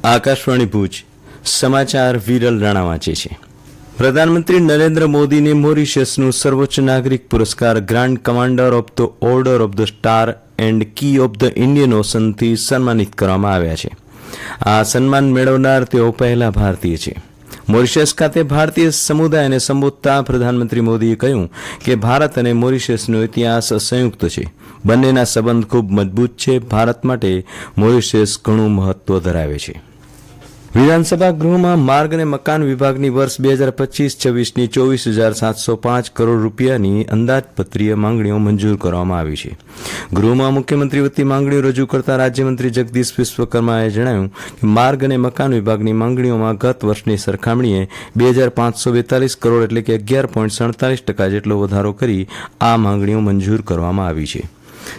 આકાશવાણી ભુજ સમાચાર વિરલ રાણા વાંચે છે. પ્રધાનમંત્રી નરેન્દ્ર મોદીને મોરિશિયસનું સર્વોચ્ચ નાગરિક પુરસ્કાર Grand Commander of the Order of the Star and Key of the Indian ઓશનથી સન્માનિત કરવામાં આવ્યા છે. આ સન્માન મેળવનાર તેઓ પહેલા ભારતીય છે. મોરિશિયસ ખાતે ભારતીય સમુદાયને સંબોધતા પ્રધાનમંત્રી મોદીએ કહ્યું કે ભારત અને મોરિશિયસનો ઇતિહાસ સંયુક્ત છે. બંનેના સંબંધ ખૂબ મજબૂત છે. ભારત માટે મોરિશિયસ ઘણું મહત્વ ધરાવે છે. વિધાનસભા ગૃહમાં માર્ગ અને મકાન વિભાગની વર્ષ 2025-26ની 24,705 કરોડ રૂપિયાની અંદાજપત્રીય માંગણીઓ મંજૂર કરવામાં આવી છે. ગૃહમાં મુખ્યમંત્રી વતી માંગણીઓ રજૂ કરતા રાજ્યમંત્રી જગદીશ વિશ્વકર્માએ જણાવ્યું કે માર્ગ અને મકાન વિભાગની માંગણીઓમાં ગત વર્ષની સરખામણીએ 2,542 કરોડ એટલે કે 11.47% જેટલો વધારો કરી આ માંગણીઓ મંજૂર કરવામાં આવી છે.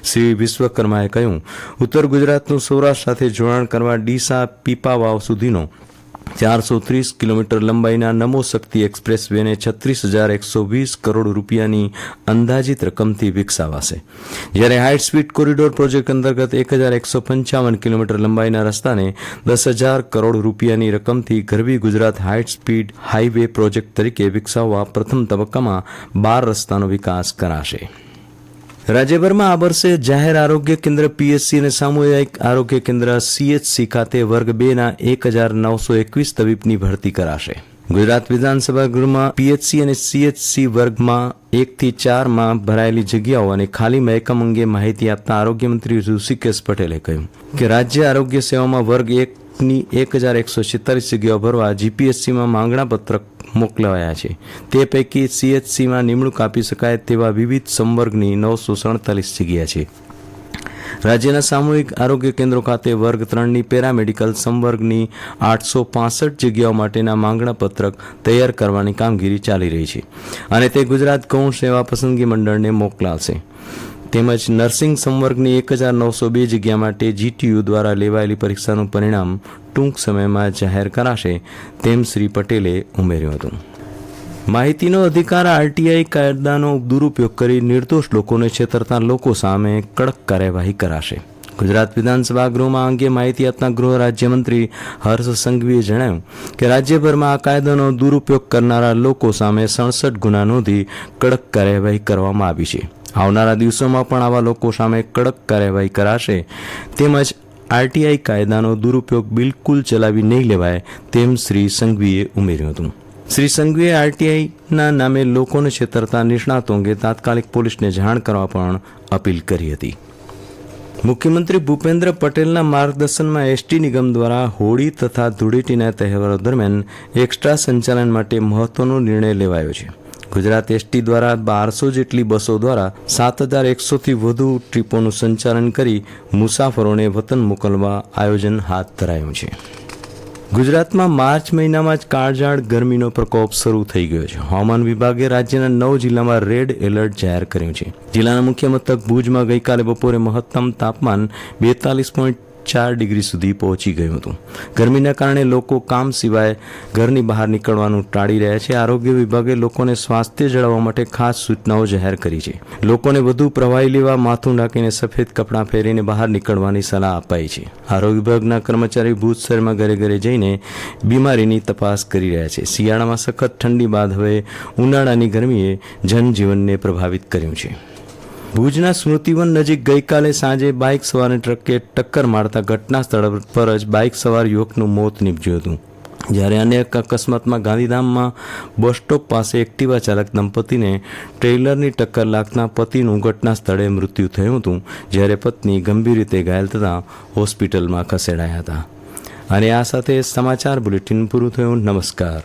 શ્રી વિશ્વકર્માએ કહ્યું, ઉત્તર ગુજરાતનું સૌરાષ્ટ્ર સાથે જોડાણ કરવા ડીસા પીપાવાવ સુધીનો 430 કિલોમીટર લંબાઈના નમો શક્તિ એક્સપ્રેસ વેને 36,120 કરોડ રૂપિયાની અંદાજિત રકમથી વિકસાવાશે. જ્યારે હાઇટ સ્પીડ કોરિડોર પ્રોજેક્ટ અંતર્ગત 1,155 કિલોમીટર લંબાઈના રસ્તાને 10,000 કરોડ રૂપિયાની રકમથી ગરવી Gujarat high speed highway project તરીકે વિકસાવવા પ્રથમ તબક્કામાં 12 રસ્તાનો વિકાસ કરાશે. રાજ્યભરમાં આ વર્ષે જાહેર આરોગ્ય કેન્દ્ર પીએચસી અને સામુદાયિક આરોગ્ય કેન્દ્ર સીએચસી ખાતે વર્ગ 2ના 1,921 તબીબની ભરતી કરાશે. ગુજરાત વિધાનસભા ગૃહમાં પીએચસી અને સીએચસી વર્ગમાં 1 થી 4માં ભરાયેલી જગ્યાઓ અને ખાલી મહેકમ અંગે માહિતી આપતા આરોગ્યમંત્રી ઋષિકેશ પટેલે કહ્યું કે રાજ્ય આરોગ્ય સેવામાં વર્ગ 1ની 1,146 જગ્યાઓ ભરવા જીપીએસસીમાં માંગણા પત્રક મોકલાયા છે. તે પૈકી સીએચસીમાં નિમણૂક આપી શકાય તેવા વિવિધ સંવર્ગની 947 જગ્યા છે. રાજ્યના સામૂહિક આરોગ્ય કેન્દ્રો ખાતે વર્ગ 3ની પેરામેડિકલ સંવર્ગની 865 જગ્યાઓ માટેના માંગણા પત્રક તૈયાર કરવાની કામગીરી ચાલી રહી છે અને તે ગુજરાત ગૌણ સેવા પસંદગી મંડળને મોકલાશે. તેમજ નર્સિંગ સંવર્ગની 1,902 જગ્યા માટે જીટીયુ દ્વારા લેવાયેલી પરીક્ષાનું પરિણામ ટૂંક સમયમાં જાહેર કરાશે તેમ શ્રી પટેલે ઉમેર્યું હતું. માહિતીનો અધિકાર આરટીઆઈ કાયદાનો દુરુપયોગ કરી નિર્દોષ લોકોને છેતરતા લોકો સામે કડક કાર્યવાહી કરાશે. ગુજરાત વિધાનસભા ગૃહમાં અંગે માહિતી આપતા ગૃહ રાજ્યમંત્રી હર્ષ સંઘવીએ જણાવ્યું કે રાજ્યભરમાં આ કાયદાનો દુરુપયોગ કરનારા લોકો સામે 67 ગુના નોંધી કડક કાર્યવાહી કરવામાં આવી છે. આવનારા દિવસોમાં પણ આવા લોકો સામે કડક કાર્યવાહી કરાશે. તેમજ આરટીઆઈ કાયદાનો દુરુપયોગ બિલકુલ ચલાવી નહીં લેવાય તેમ શ્રી સંઘવીએ ઉમેર્યું હતું. શ્રી સંઘવીએ આરટીઆઈના નામે લોકોને છેતરતા નિષ્ણાતો અંગે તાત્કાલિક પોલીસને જાણ કરવા પણ અપીલ કરી હતી. મુખ્યમંત્રી ભૂપેન્દ્ર પટેલના માર્ગદર્શનમાં એસટી નિગમ દ્વારા હોળી તથા ધૂળેટીના તહેવારો દરમિયાન એક્સ્ટ્રા સંચાલન માટે મહત્વનો નિર્ણય લેવાયો છે. ગુજરાત એસટી દ્વારા 1200 જેટલી બસો દ્વારા 7,100થી વધુ ટ્રીપોનું સંચાલન કરી મુસાફરોને વતન મોકલવા આયોજન હાથ ધરાયું છે. ગુજરાતમાં માર્ચ મહિનામાં જ કાળઝાળ ગરમીનો પ્રકોપ શરૂ થઈ ગયો છે. હવામાન વિભાગે રાજ્યના 9 જિલ્લામાં રેડ એલર્ટ જાહેર કર્યું છે. જિલ્લાના મુખ્ય મથક ભુજમાં ગઈકાલે બપોરે મહત્તમ તાપમાન 42.4 ડિગ્રી સુધી પહોંચી ગયું હતું. ગરમીના કારણે લોકો કામ સિવાય ઘરની બહાર નીકળવાનું ટાળી રહ્યા છે. આરોગ્ય વિભાગે લોકોને સ્વાસ્થ્ય જાળવવા માટે ખાસ સૂચનાઓ જાહેર કરી છે. લોકોને વધુ પ્રવાહી લેવા, માથું ઢાંકીને સફેદ કપડાં પહેરીને બહાર નીકળવાની સલાહ અપાઈ છે. આરોગ્ય વિભાગના કર્મચારી ભુજ શહેરમાં ઘરે ઘરે જઈને બીમારીની તપાસ કરી રહ્યા છે. શિયાળામાં સખત ઠંડી બાદ હવે ઉનાળાની ગરમીએ જનજીવનને પ્રભાવિત કર્યું છે. ભુજના સ્મૃતિવન નજીક ગઈકાલે સાંજે બાઇક સવારને ટ્રકે ટક્કર મારતા ઘટના સ્થળ પર જ બાઇક સવાર યુવકનું મોત નીપજ્યું હતું. જ્યારે અન્ય અકસ્માતમાં ગાંધીધામમાં બસ સ્ટોપ પાસે એક્ટિવા ચાલક દંપતીને ટ્રેલરની ટક્કર લાગતા પતિનું ઘટના સ્થળે મૃત્યુ થયું હતું, જ્યારે પત્ની ગંભીર રીતે ઘાયલ થતાં હોસ્પિટલમાં ખસેડાયા હતા. અને આ સાથે સમાચાર બુલેટિન પૂરું થયું. નમસ્કાર.